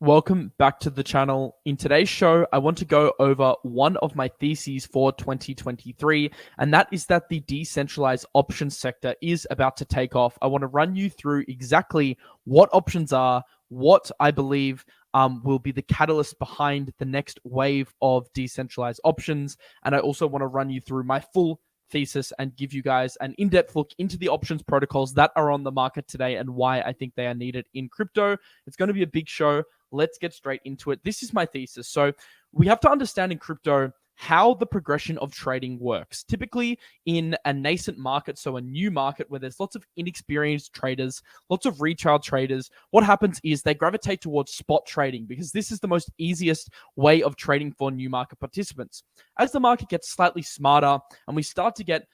Welcome back to the channel. In today's show, I want to go over one of my theses for 2023, and that is that the decentralized options sector is about to take off. I want to run you through exactly what options are, what I believe will be the catalyst behind the next wave of decentralized options, and I also want to run you through my full thesis and give you guys an in-depth look into the options protocols that are on the market today and why I think they are needed in crypto. It's going to be a big show. Let's get straight into it. This is my thesis. So we have to understand in crypto how the progression of trading works. Typically in a nascent market, so a new market where there's lots of inexperienced traders, lots of retail traders, what happens is they gravitate towards spot trading because this is the most easiest way of trading for new market participants. As the market gets slightly smarter and we start to get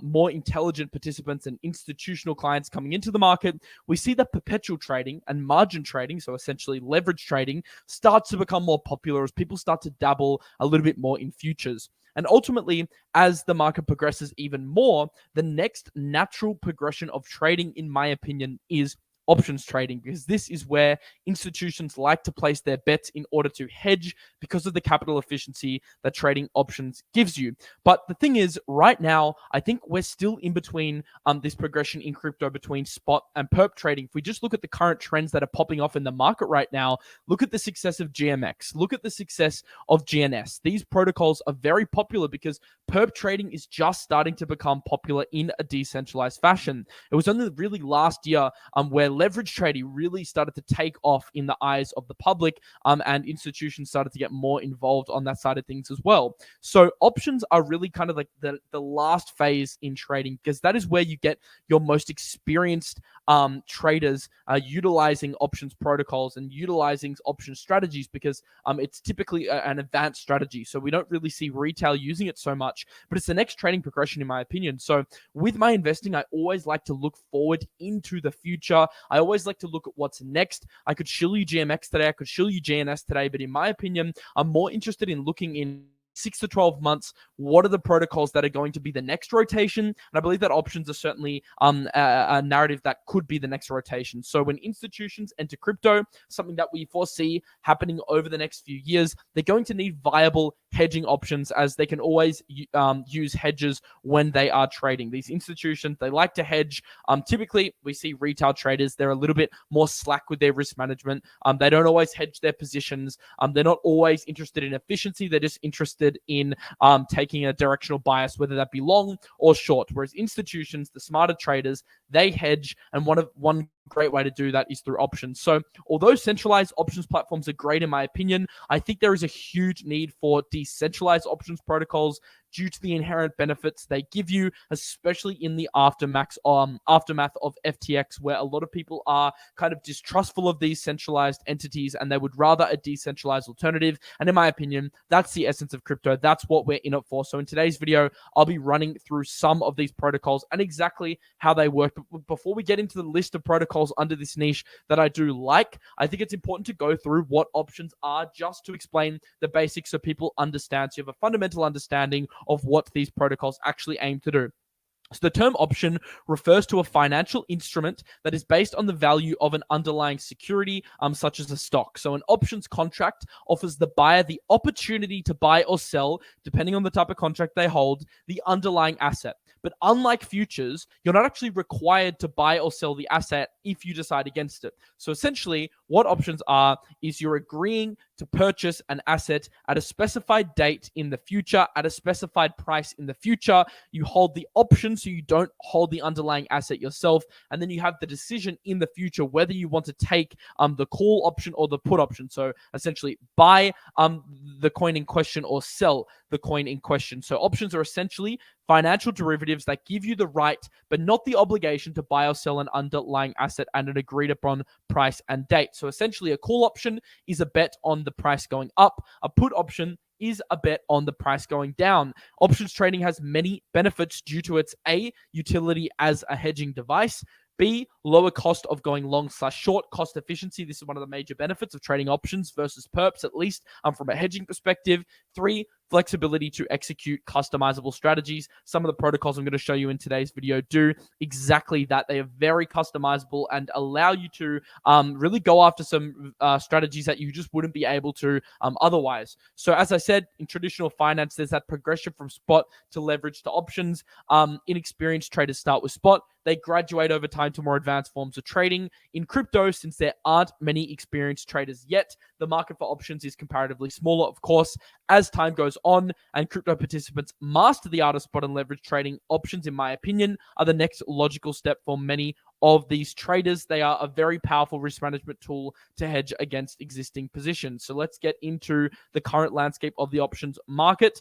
more intelligent participants and institutional clients coming into the market, we see that perpetual trading and margin trading, so essentially leverage trading, starts to become more popular as people start to dabble a little bit more in futures. And ultimately, as the market progresses even more, the next natural progression of trading, in my opinion, is options trading, because this is where institutions like to place their bets in order to hedge because of the capital efficiency that trading options gives you. But the thing is, right now, I think we're still in between this progression in crypto between spot and perp trading. If we just look at the current trends that are popping off in the market right now, look at the success of GMX, look at the success of GNS. These protocols are very popular because perp trading is just starting to become popular in a decentralized fashion. It was only really last year where leverage trading really started to take off in the eyes of the public, and institutions started to get more involved on that side of things as well. So options are really kind of like the last phase in trading, because that is where you get your most experienced traders utilizing options protocols and utilizing option strategies, because it's typically an advanced strategy. So we don't really see retail using it so much, but it's the next trading progression in my opinion. So with my investing, I always like to look forward into the future. I always like to look at what's next. I could show you GMX today, I could show you GNS today, but in my opinion, I'm more interested in looking in 6 to 12 months, what are the protocols that are going to be the next rotation? And I believe that options are certainly a narrative that could be the next rotation. So when institutions enter crypto, something that we foresee happening over the next few years, they're going to need viable hedging options, as they can always use hedges when they are trading. These institutions, they like to hedge. Typically, we see retail traders, they're a little bit more slack with their risk management. They don't always hedge their positions. They're not always interested in efficiency. They're just interested in taking a directional bias, whether that be long or short. Whereas institutions, the smarter traders, they hedge, and one great way to do that is through options. So although centralized options platforms are great in my opinion, I think there is a huge need for decentralized options protocols due to the inherent benefits they give you, especially in the aftermath of FTX, where a lot of people are kind of distrustful of these centralized entities and they would rather a decentralized alternative. And in my opinion, that's the essence of crypto. That's what we're in it for. So in today's video, I'll be running through some of these protocols and exactly how they work. But before we get into the list of protocols under this niche that I do like, I think it's important to go through what options are, just to explain the basics so people understand, so you have a fundamental understanding of what these protocols actually aim to do. So the term option refers to a financial instrument that is based on the value of an underlying security, such as a stock. So an options contract offers the buyer the opportunity to buy or sell, depending on the type of contract they hold, the underlying asset. But unlike futures, you're not actually required to buy or sell the asset if you decide against it. So essentially, what options are is you're agreeing to purchase an asset at a specified date in the future, at a specified price in the future. You hold the option, so you don't hold the underlying asset yourself. And then you have the decision in the future whether you want to take the call option or the put option. So essentially, buy the coin in question or sell the coin in question. So options are essentially financial derivatives that give you the right, but not the obligation, to buy or sell an underlying asset at an agreed upon price and date. So essentially, a call option is a bet on the price going up. A put option is a bet on the price going down. Options trading has many benefits due to its A, utility as a hedging device, B, lower cost of going long/short, cost efficiency. This is one of the major benefits of trading options versus perps, at least from a hedging perspective. 3, flexibility to execute customizable strategies. Some of the protocols I'm going to show you in today's video do exactly that. They are very customizable and allow you to really go after some strategies that you just wouldn't be able to otherwise. So as I said, in traditional finance, there's that progression from spot to leverage to options. Inexperienced traders start with spot. They graduate over time to more advanced forms of trading. In crypto, since there aren't many experienced traders yet, the market for options is comparatively smaller, of course. As time goes on and crypto participants master the art of spot and leverage trading, options, in my opinion, are the next logical step for many of these traders. They are a very powerful risk management tool to hedge against existing positions. So let's get into the current landscape of the options market.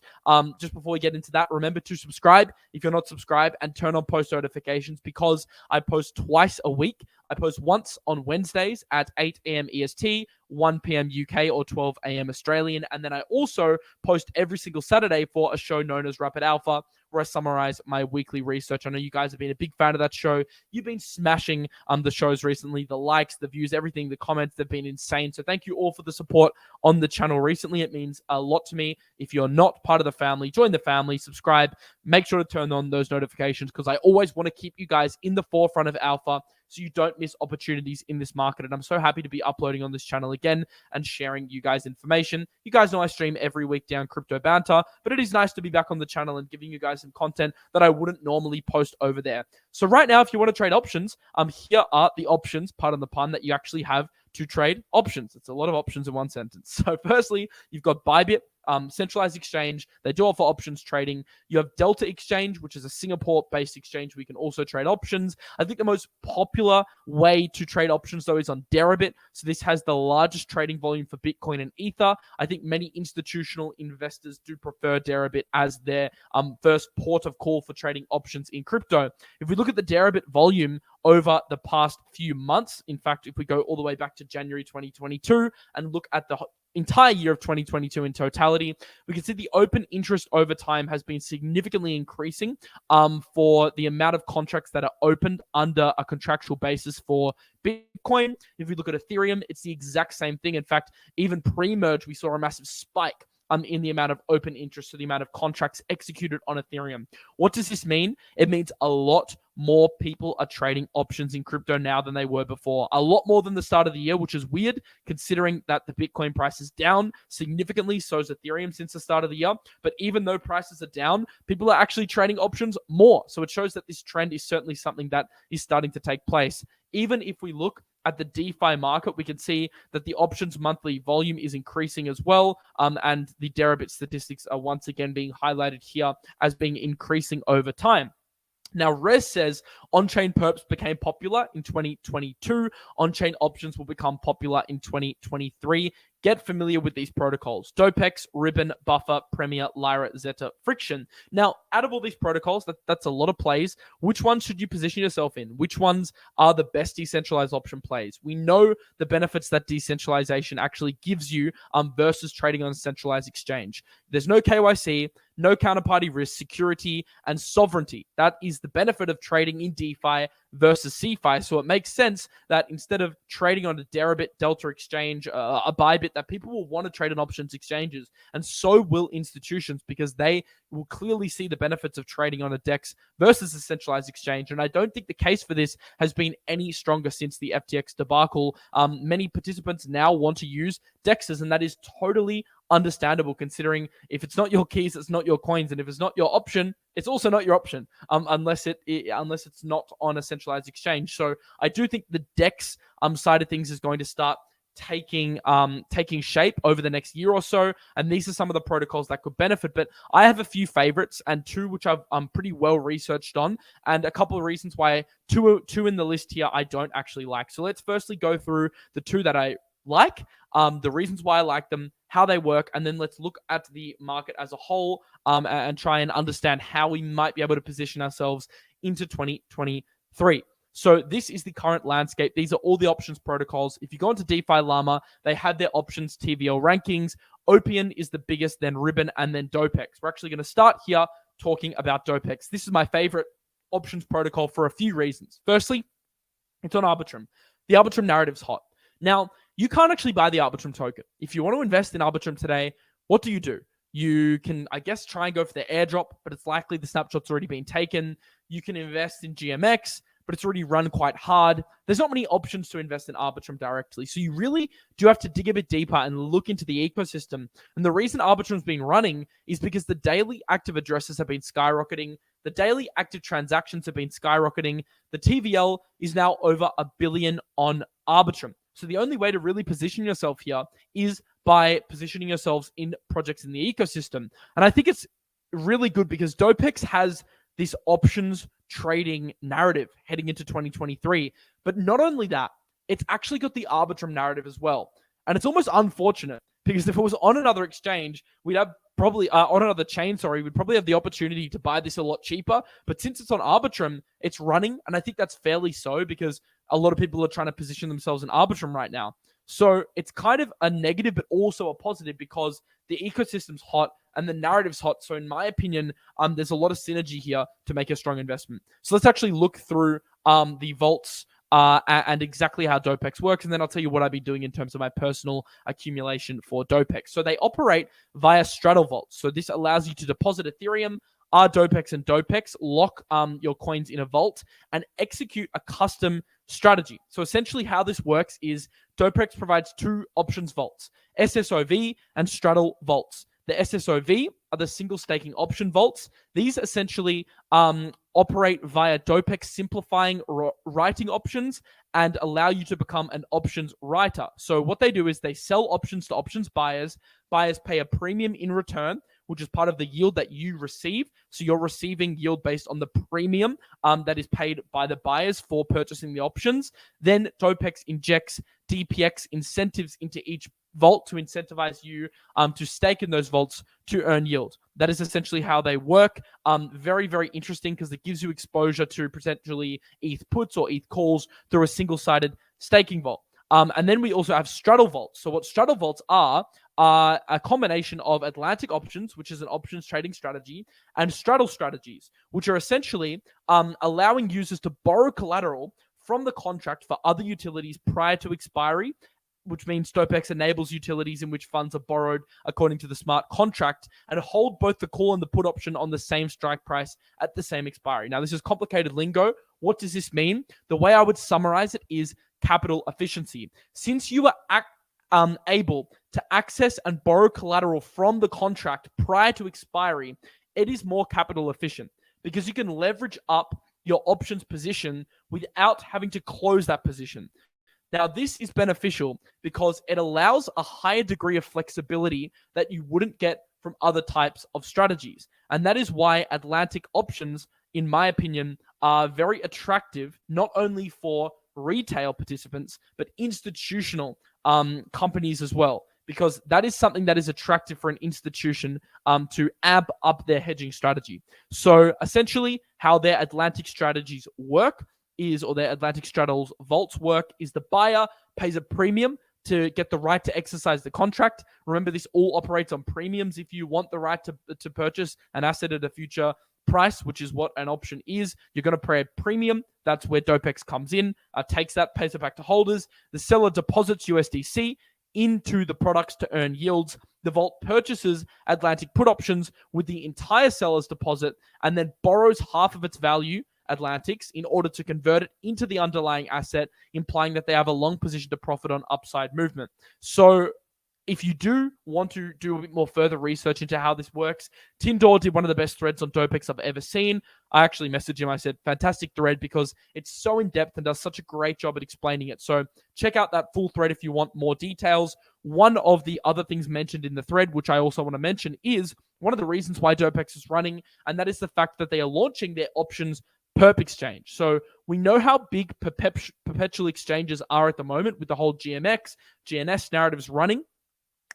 Just before we get into that, remember to subscribe if you're not subscribed and turn on post notifications, because I post twice a week. I post once on Wednesdays at 8 a.m. EST, 1 p.m. UK, or 12 a.m. Australian. And then I also post every single Saturday for a show known as Rapid Alpha, where I summarize my weekly research. I know you guys have been a big fan of that show. You've been smashing the shows recently, the likes, the views, everything, the comments, they've been insane. So thank you all for the support on the channel recently. It means a lot to me. If you're not part of the family, join the family, subscribe, make sure to turn on those notifications, because I always want to keep you guys in the forefront of alpha so you don't miss opportunities in this market. And I'm so happy to be uploading on this channel again and sharing you guys information. You guys know I stream every week down Crypto Banter, but it is nice to be back on the channel and giving you guys some content that I wouldn't normally post over there. So right now, if you want to trade options, here are the options, pardon the pun, that you actually have to trade options. It's a lot of options in one sentence. So firstly, you've got Bybit, centralized exchange. They do offer options trading. You have Delta Exchange, which is a Singapore-based exchange. We can also trade options. I think the most popular way to trade options, though, is on Deribit. So this has the largest trading volume for Bitcoin and Ether. I think many institutional investors do prefer Deribit as their first port of call for trading options in crypto. If we look at the Deribit volume over the past few months, in fact, if we go all the way back to January 2022 and look at the entire year of 2022 in totality, we can see the open interest over time has been significantly increasing for the amount of contracts that are opened under a contractual basis for Bitcoin. If we look at Ethereum, it's the exact same thing. In fact, even pre-merge, we saw a massive spike in the amount of open interest, so the amount of contracts executed on Ethereum. What does this mean? It means a lot more people are trading options in crypto now than they were before. A lot more than the start of the year, which is weird considering that the Bitcoin price is down significantly. So is Ethereum since the start of the year. But even though prices are down, people are actually trading options more. So it shows that this trend is certainly something that is starting to take place. Even if we look at the DeFi market, we can see that the options monthly volume is increasing as well. And the Deribit statistics are once again being highlighted here as being increasing over time. Now, Rez says on-chain perps became popular in 2022. On-chain options will become popular in 2023. Get familiar with these protocols: Dopex, Ribbon, Buffer, Premier, Lyra, Zeta, Friction. Now, out of all these protocols, that's a lot of plays. Which ones should you position yourself in? Which ones are the best decentralized option plays? We know the benefits that decentralization actually gives you versus trading on a centralized exchange. There's no KYC, no counterparty risk, security, and sovereignty. That is the benefit of trading in DeFi versus CeFi. So it makes sense that instead of trading on a Deribit, Delta Exchange, a Bybit, that people will want to trade on options exchanges. And so will institutions, because they will clearly see the benefits of trading on a DEX versus a centralized exchange. And I don't think the case for this has been any stronger since the FTX debacle. Many participants now want to use DEXs, and that is totally understandable, considering if it's not your keys, it's not your coins, and if it's not your option, it's also not your option, unless it's not on a centralized exchange. So I do think the DEX side of things is going to start taking shape over the next year or so, and these are some of the protocols that could benefit. But I have a few favorites, and two which I've pretty well researched on, and a couple of reasons why two in the list here I don't actually like. So let's firstly go through the two that I like, the reasons why I like them, how they work, and then let's look at the market as a whole and try and understand how we might be able to position ourselves into 2023. So this is the current landscape. These are all the options protocols. If you go into DeFi Llama, they have their options TVL rankings. Opium is the biggest, then Ribbon, and then Dopex. We're actually going to start here talking about Dopex. This is my favorite options protocol for a few reasons. Firstly, It's on Arbitrum. The Arbitrum narrative's hot. Now, you can't actually buy the Arbitrum token. If you want to invest in Arbitrum today, what do? You can, I guess, try and go for the airdrop, but it's likely the snapshot's already been taken. You can invest in GMX, but it's already run quite hard. There's not many options to invest in Arbitrum directly. So you really do have to dig a bit deeper and look into the ecosystem. And the reason Arbitrum's been running is because the daily active addresses have been skyrocketing. The daily active transactions have been skyrocketing. The TVL is now over 1 billion on Arbitrum. So the only way to really position yourself here is by positioning yourselves in projects in the ecosystem. And I think it's really good because Dopex has this options trading narrative heading into 2023. But not only that, it's actually got the Arbitrum narrative as well. And it's almost unfortunate because if it was on another exchange, we'd have probably on another chain, we'd probably have the opportunity to buy this a lot cheaper. But since it's on Arbitrum, it's running. And I think that's fairly so because a lot of people are trying to position themselves in Arbitrum right now. So it's kind of a negative, but also a positive because the ecosystem's hot and the narrative's hot. So in my opinion, there's a lot of synergy here to make a strong investment. So let's actually look through the vaults and exactly how Dopex works. And then I'll tell you what I'd be doing in terms of my personal accumulation for Dopex. So they operate via straddle vaults. So this allows you to deposit Ethereum, Dopex and Dopex, lock your coins in a vault and execute a custom strategy. So essentially how this works is Dopex provides 2 options vaults, SSOV and straddle vaults. The SSOV are the single staking option vaults. These essentially operate via Dopex simplifying writing options and allow you to become an options writer. So what they do is they sell options to options buyers. Buyers pay a premium in return, which is part of the yield that you receive. So you're receiving yield based on the premium that is paid by the buyers for purchasing the options. Then Dopex injects DPX incentives into each vault to incentivize you to stake in those vaults to earn yield. That is essentially how they work. Very, very interesting because it gives you exposure to potentially ETH puts or ETH calls through a single-sided staking vault. And then we also have straddle vaults. So what straddle vaults are a combination of Atlantic options, which is an options trading strategy, and straddle strategies, which are essentially allowing users to borrow collateral from the contract for other utilities prior to expiry, which means Dopex enables utilities in which funds are borrowed according to the smart contract and hold both the call and the put option on the same strike price at the same expiry. Now, this is complicated lingo. What does this mean? The way I would summarize it is capital efficiency. Since you are able to access and borrow collateral from the contract prior to expiry, it is more capital efficient because you can leverage up your options position without having to close that position. Now, this is beneficial because it allows a higher degree of flexibility that you wouldn't get from other types of strategies. And that is why Atlantic options, in my opinion, are very attractive, not only for retail participants, but institutional companies as well, because that is something that is attractive for an institution to amp up their hedging strategy. So essentially, how their Atlantic strategies work or their Atlantic straddles vaults work is the buyer pays a premium to get the right to exercise the contract. Remember, this all operates on premiums. If you want the right to purchase an asset at a future price, which is what an option is, you're going to pay a premium. That's where Dopex comes in, takes that, pays it back to holders. The seller deposits USDC into the products to earn yields. The vault purchases Atlantic put options with the entire seller's deposit and then borrows half of its value, Atlantics, in order to convert it into the underlying asset, implying that they have a long position to profit on upside movement. So if you do want to do a bit more further research into how this works, Tim Dore did one of the best threads on Dopex I've ever seen. I actually messaged him. I said, fantastic thread because it's so in-depth and does such a great job at explaining it. So check out that full thread if you want more details. One of the other things mentioned in the thread, which I also want to mention, is one of the reasons why Dopex is running, and that is the fact that they are launching their options perp exchange. So we know how big perpetual exchanges are at the moment with the whole GMX, GNS narratives running.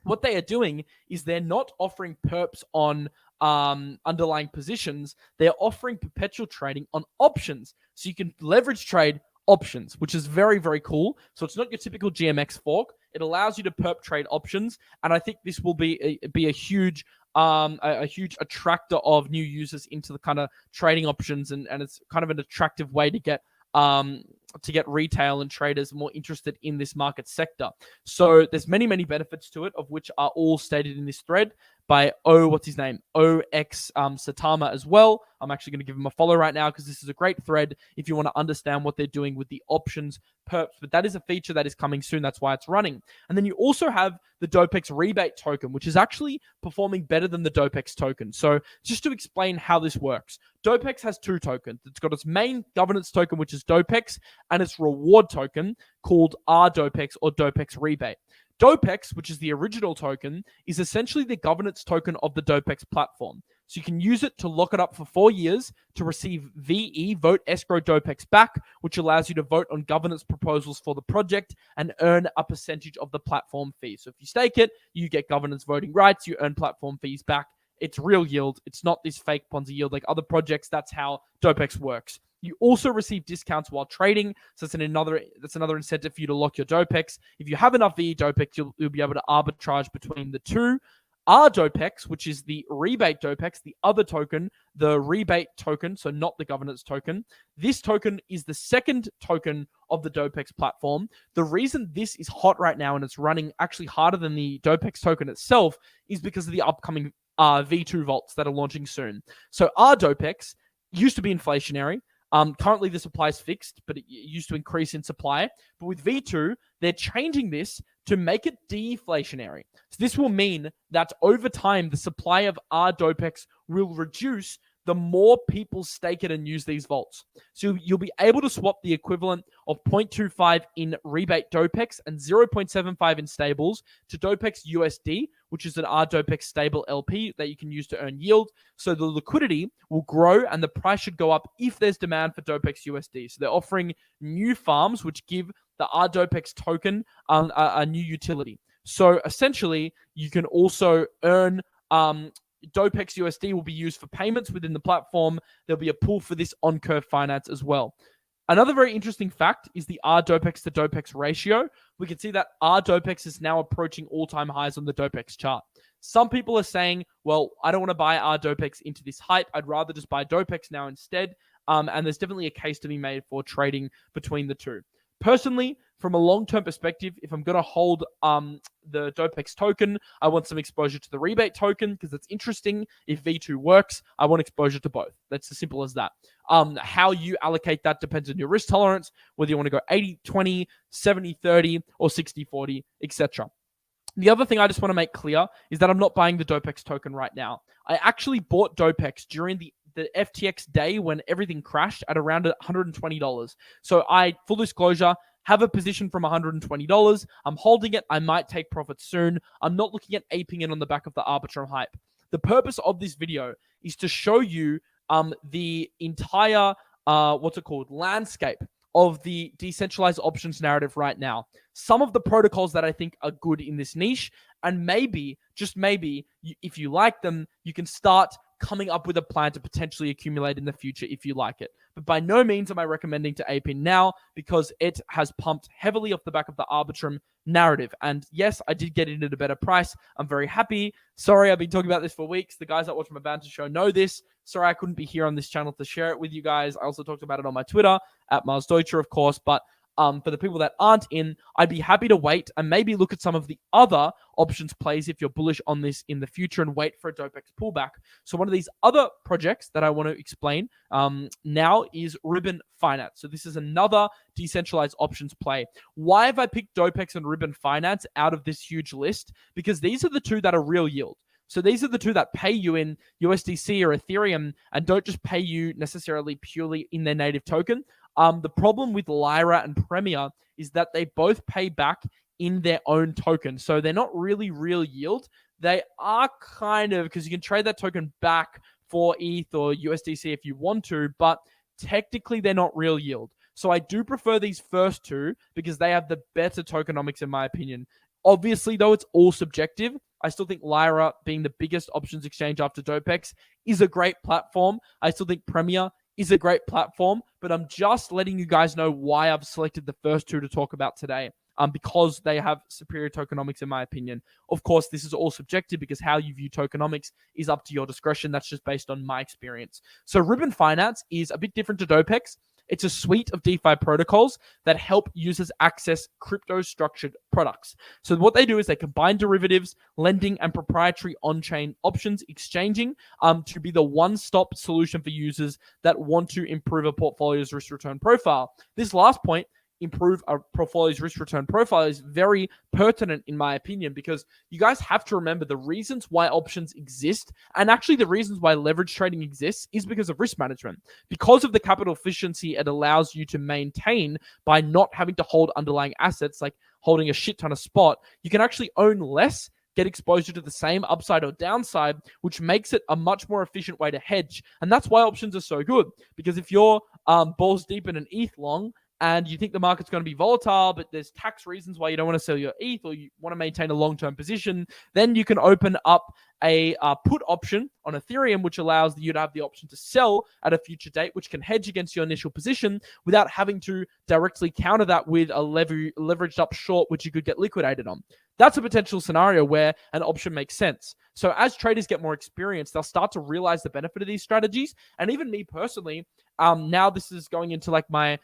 What they are doing is they're not offering perps on underlying positions. They're offering perpetual trading on options. So you can leverage trade options, which is very, very cool. So it's not your typical GMX fork. It allows you to perp trade options. And I think this will be a huge attractor of new users into the kind of trading options. And it's kind of an attractive way to get to get retail and traders more interested in this market sector. So there's many benefits to it, of which are all stated in this thread by what's his name? OX Satama as well. I'm actually going to give him a follow right now because this is a great thread if you want to understand what they're doing with the options perps. But that is a feature that is coming soon. That's why it's running. And then you also have the Dopex rebate token, which is actually performing better than the Dopex token. So just to explain how this works, Dopex has two tokens. It's got its main governance token, which is Dopex, and its reward token called RDopex or Dopex rebate. Dopex, which is the original token, is essentially the governance token of the Dopex platform. So you can use it to lock it up for 4 years to receive VE, Vote Escrow Dopex back, which allows you to vote on governance proposals for the project and earn a percentage of the platform fee. So if you stake it, you get governance voting rights, you earn platform fees back. It's real yield. It's not this fake Ponzi yield like other projects. That's how Dopex works. You also receive discounts while trading, so that's another incentive for you to lock your Dopex. If you have enough VE Dopex, you'll be able to arbitrage between the two. Our Dopex, which is the rebate Dopex, the other token, the rebate token, so not the governance token. This token is the second token of the Dopex platform. The reason this is hot right now and it's running actually harder than the Dopex token itself is because of the upcoming V2 vaults that are launching soon. So our Dopex used to be inflationary. Currently, the supply is fixed, but it used to increase in supply. But with V2, they're changing this to make it deflationary. So this will mean that over time, the supply of our Dopex will reduce the more people stake it and use these vaults. So you'll be able to swap the equivalent of 0.25 in rebate Dopex and 0.75 in stables to Dopex USD, which is an RDopex stable LP that you can use to earn yield. So the liquidity will grow and the price should go up if there's demand for Dopex USD. So they're offering new farms, which give the RDopex token a new utility. So essentially, you can also earn Dopex USD will be used for payments within the platform. There'll be a pool for this on Curve Finance as well. Another very interesting fact is the RDopex to Dopex ratio. We can see that RDopex is now approaching all-time highs on the Dopex chart. Some people are saying, well, I don't want to buy RDopex into this hype. I'd rather just buy Dopex now instead. And there's definitely a case to be made for trading between the two. Personally, from a long-term perspective, if I'm going to hold the Dopex token, I want some exposure to the rebate token because it's interesting. If V2 works, I want exposure to both. That's as simple as that. How you allocate that depends on your risk tolerance, whether you want to go 80-20, 70-30, or 60-40, etc. The other thing I just want to make clear is that I'm not buying the Dopex token right now. I actually bought Dopex during the FTX day when everything crashed at around $120. So full disclosure, have a position from $120. I'm holding it. I might take profits soon. I'm not looking at aping it on the back of the Arbitrum hype. The purpose of this video is to show you the entire, landscape of the decentralized options narrative right now. Some of the protocols that I think are good in this niche, and maybe, just maybe, if you like them, you can start coming up with a plan to potentially accumulate in the future if you like it. But by no means am I recommending to ape in now because it has pumped heavily off the back of the Arbitrum narrative. And yes, I did get it at a better price. I'm very happy. Sorry, I've been talking about this for weeks. The guys that watch my banter show know this. Sorry, I couldn't be here on this channel to share it with you guys. I also talked about it on my Twitter, at Mars Deutscher, of course. But for the people that aren't in, I'd be happy to wait and maybe look at some of the other options plays if you're bullish on this in the future and wait for a Dopex pullback. So one of these other projects that I want to explain now is Ribbon Finance. So this is another decentralized options play. Why have I picked Dopex and Ribbon Finance out of this huge list? Because these are the two that are real yield. So these are the two that pay you in USDC or Ethereum and don't just pay you necessarily purely in their native token. The problem with Lyra and Premier is that they both pay back in their own token. So they're not really real yield. They are kind of, because you can trade that token back for ETH or USDC if you want to, but technically they're not real yield. So I do prefer these first two because they have the better tokenomics in my opinion. Obviously, though, it's all subjective. I still think Lyra, being the biggest options exchange after Dopex, is a great platform. I still think Premier is a great platform, but I'm just letting you guys know why I've selected the first two to talk about today, because they have superior tokenomics in my opinion. Of course, this is all subjective because how you view tokenomics is up to your discretion. That's just based on my experience. So Ribbon Finance is a bit different to Dopex. It's a suite of DeFi protocols that help users access crypto structured products. So what they do is they combine derivatives, lending, and proprietary on-chain options exchanging to be the one-stop solution for users that want to improve a portfolio's risk-return profile. This last point, improve a portfolio's risk return profile, is very pertinent in my opinion, because you guys have to remember the reasons why options exist, and actually the reasons why leverage trading exists, is because of risk management. Because of the capital efficiency it allows you to maintain by not having to hold underlying assets, like holding a shit ton of spot, you can actually own less, get exposure to the same upside or downside, which makes it a much more efficient way to hedge. And that's why options are so good, because if you're balls deep in an ETH long, and you think the market's going to be volatile, but there's tax reasons why you don't want to sell your ETH, or you want to maintain a long-term position, then you can open up a put option on Ethereum, which allows you to have the option to sell at a future date, which can hedge against your initial position without having to directly counter that with a leveraged up short, which you could get liquidated on. That's a potential scenario where an option makes sense. So as traders get more experience, they'll start to realize the benefit of these strategies. And even me personally, now this is going into like my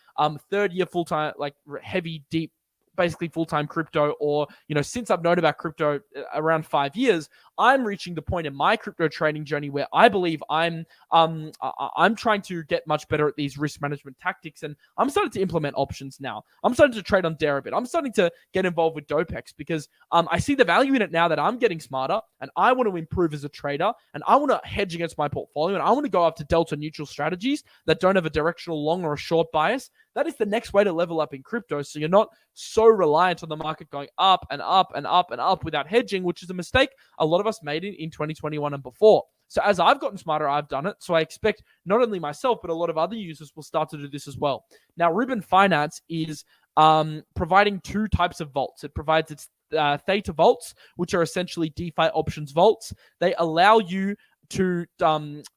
third year full-time, like heavy, deep, basically full-time crypto, or, since I've known about crypto around 5 years, I'm reaching the point in my crypto trading journey where I believe I'm trying to get much better at these risk management tactics, and I'm starting to implement options now. I'm starting to trade on Deribit. I'm starting to get involved with Dopex because I see the value in it now that I'm getting smarter, and I want to improve as a trader, and I want to hedge against my portfolio, and I want to go after delta neutral strategies that don't have a directional long or a short bias. That is the next way to level up in crypto, so you're not so reliant on the market going up and up and up and up without hedging, which is a mistake a lot of us made in 2021 and before. So as I've gotten smarter, I've done it. So I expect not only myself, but a lot of other users will start to do this as well. Now, Ribbon Finance is providing two types of vaults. It provides its Theta vaults, which are essentially DeFi options vaults. They allow you to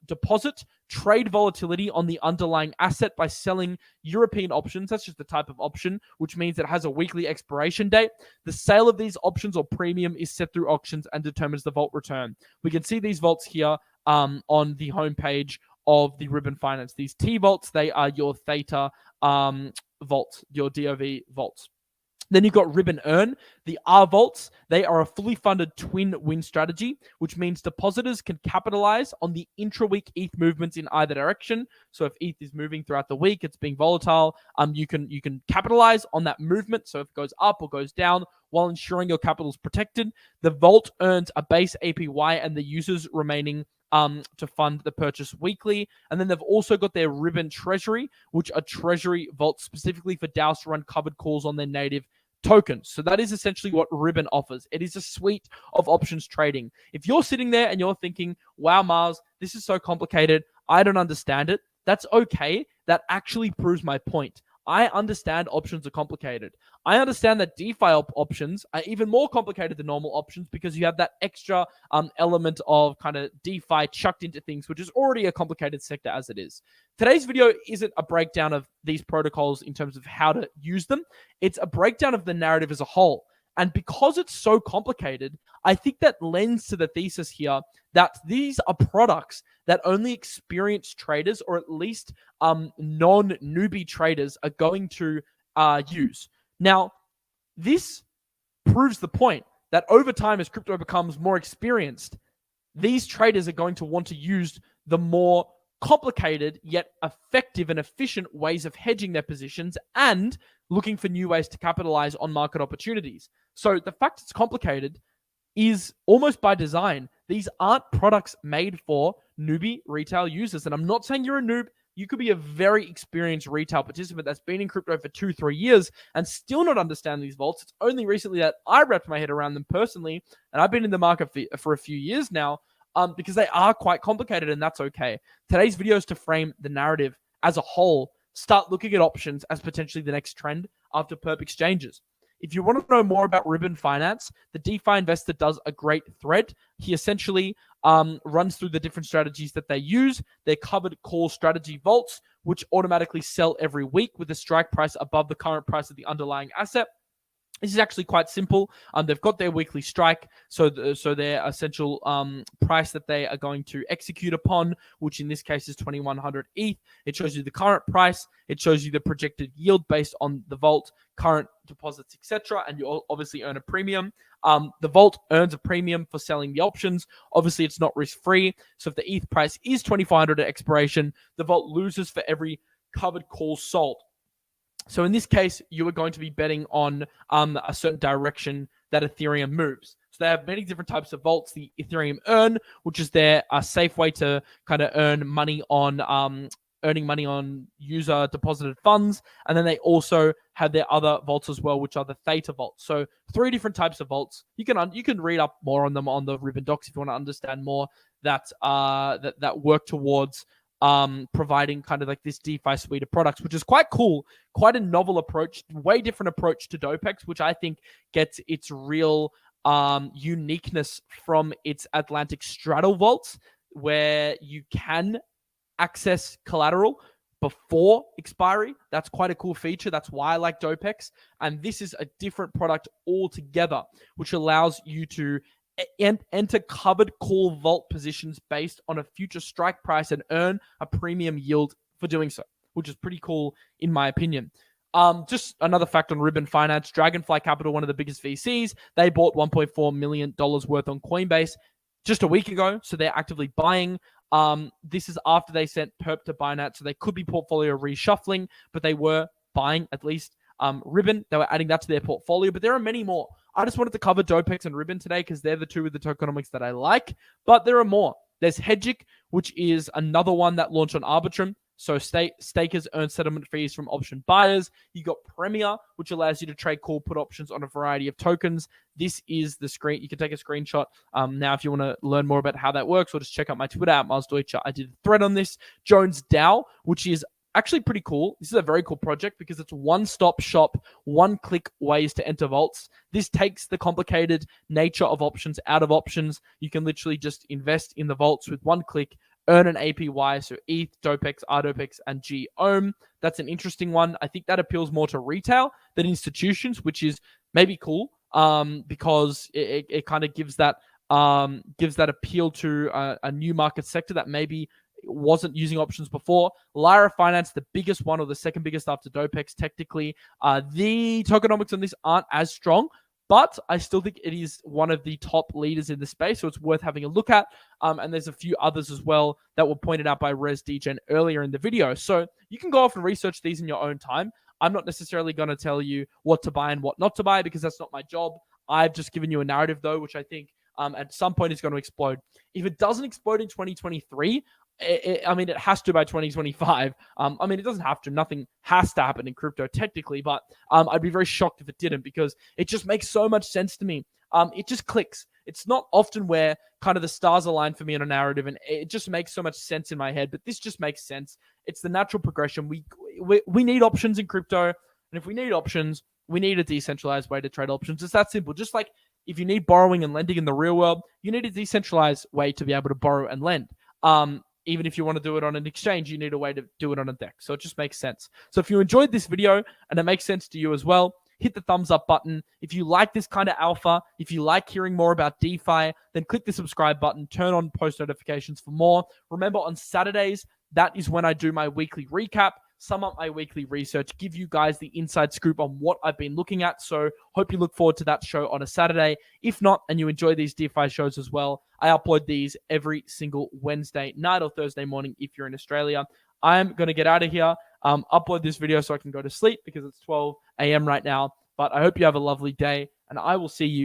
deposit trade volatility on the underlying asset by selling European options. That's just the type of option, which means it has a weekly expiration date. The sale of these options or premium is set through auctions and determines the vault return. We can see these vaults here on the homepage of the Ribbon Finance. These T vaults, they are your Theta vaults, your DOV vaults. Then you've got Ribbon Earn, the R vaults. They are a fully funded twin win strategy, which means depositors can capitalize on the intra-week ETH movements in either direction. So if ETH is moving throughout the week, it's being volatile, you can capitalize on that movement. So if it goes up or goes down, while ensuring your capital is protected. The vault earns a base APY and the users remaining to fund the purchase weekly. And then they've also got their Ribbon Treasury, which are treasury vaults specifically for DAOs to run covered calls on their native tokens. So that is essentially what Ribbon offers. It is a suite of options trading. If you're sitting there and you're thinking, wow, Mars, this is so complicated, I don't understand it, that's okay. That actually proves my point. I understand options are complicated. I understand that DeFi options are even more complicated than normal options because you have that extra element of kind of DeFi chucked into things, which is already a complicated sector as it is. Today's video isn't a breakdown of these protocols in terms of how to use them. It's a breakdown of the narrative as a whole. And because it's so complicated, I think that lends to the thesis here that these are products that only experienced traders, or at least non-newbie traders, are going to use. Now, this proves the point that over time, as crypto becomes more experienced, these traders are going to want to use the more complicated yet effective and efficient ways of hedging their positions and looking for new ways to capitalize on market opportunities. So the fact it's complicated is almost by design. These aren't products made for newbie retail users. And I'm not saying you're a noob. You could be a very experienced retail participant that's been in crypto for 2-3 years and still not understand these vaults. It's only recently that I wrapped my head around them personally, and I've been in the market for a few years now because they are quite complicated, and that's okay. Today's video is to frame the narrative as a whole. Start looking at options as potentially the next trend after perp exchanges. If you want to know more about Ribbon Finance, the DeFi Investor does a great thread. He essentially runs through the different strategies that they use. They're covered call strategy vaults, which automatically sell every week with a strike price above the current price of the underlying asset. This is actually quite simple. They've got their weekly strike, so their essential price that they are going to execute upon, which in this case is 2100 ETH. It shows you the current price. It shows you the projected yield based on the vault, current deposits, etc. And you obviously earn a premium. The vault earns a premium for selling the options. Obviously, it's not risk-free. So if the ETH price is 2400 at expiration, the vault loses for every covered call sold. So in this case, you are going to be betting on a certain direction that Ethereum moves. So they have many different types of vaults. The Ethereum Earn, which is their safe way to kind of earn money on earning money on user deposited funds. And then they also have their other vaults as well, which are the Theta vaults. So 3 different types of vaults. You can read up more on them on the Ribbon docs if you want to understand more that work towards providing kind of like this DeFi suite of products, which is quite cool, quite a novel approach, way different approach to Dopex, which I think gets its real uniqueness from its Atlantic straddle vaults, where you can access collateral before expiry. That's quite a cool feature. That's why I like Dopex. And this is a different product altogether, which allows you to enter covered call vault positions based on a future strike price and earn a premium yield for doing so, which is pretty cool in my opinion. Just another fact on Ribbon Finance, Dragonfly Capital, one of the biggest VCs, they bought $1.4 million worth on Coinbase just a week ago, so they're actively buying. This is after they sent perp to Binance, so they could be portfolio reshuffling, but they were buying at least Ribbon. They were adding that to their portfolio, but there are many more. I just wanted to cover Dopex and Ribbon today because they're the two with the tokenomics that I like, but there are more. There's Hedgic, which is another one that launched on Arbitrum. So stakers earn settlement fees from option buyers. You got Premier, which allows you to trade call put options on a variety of tokens. This is the screen. You can take a screenshot now if you want to learn more about how that works, or just check out my Twitter at Miles Deutscher. I did a thread on this. Jones DAO, which is actually pretty cool. This is a very cool project because it's one-stop shop, one-click ways to enter vaults. This takes the complicated nature of options out of options. You can literally just invest in the vaults with one click, earn an APY, so ETH, Dopex, RDopex, and GOM. That's an interesting one. I think that appeals more to retail than institutions, which is maybe cool because it kind of gives that appeal to a new market sector that maybe wasn't using options before. Lyra Finance, the biggest one or the second biggest after Dopex, technically. The tokenomics on this aren't as strong, but I still think it is one of the top leaders in the space, so it's worth having a look at. And there's a few others as well that were pointed out by Res Degen earlier in the video. So you can go off and research these in your own time. I'm not necessarily going to tell you what to buy and what not to buy because that's not my job. I've just given you a narrative, though, which I think at some point is going to explode. If it doesn't explode in 2023, it has to by 2025. It doesn't have to. Nothing has to happen in crypto technically, but I'd be very shocked if it didn't because it just makes so much sense to me. It just clicks. It's not often where kind of the stars align for me in a narrative, and it just makes so much sense in my head. But this just makes sense. It's the natural progression. We need options in crypto, and if we need options, we need a decentralized way to trade options. It's that simple. Just like if you need borrowing and lending in the real world, you need a decentralized way to be able to borrow and lend. Even if you want to do it on an exchange, you need a way to do it on a DEX. So it just makes sense. So if you enjoyed this video and it makes sense to you as well, hit the thumbs up button. If you like this kind of alpha, if you like hearing more about DeFi, then click the subscribe button, turn on post notifications for more. Remember, on Saturdays, that is when I do my weekly recap, sum up my weekly research, give you guys the inside scoop on what I've been looking at. So hope you look forward to that show on a Saturday. If not, and you enjoy these DeFi shows as well, I upload these every single Wednesday night or Thursday morning if you're in Australia. I'm going to get out of here, upload this video so I can go to sleep because it's 12 a.m. right now. But I hope you have a lovely day, and I will see you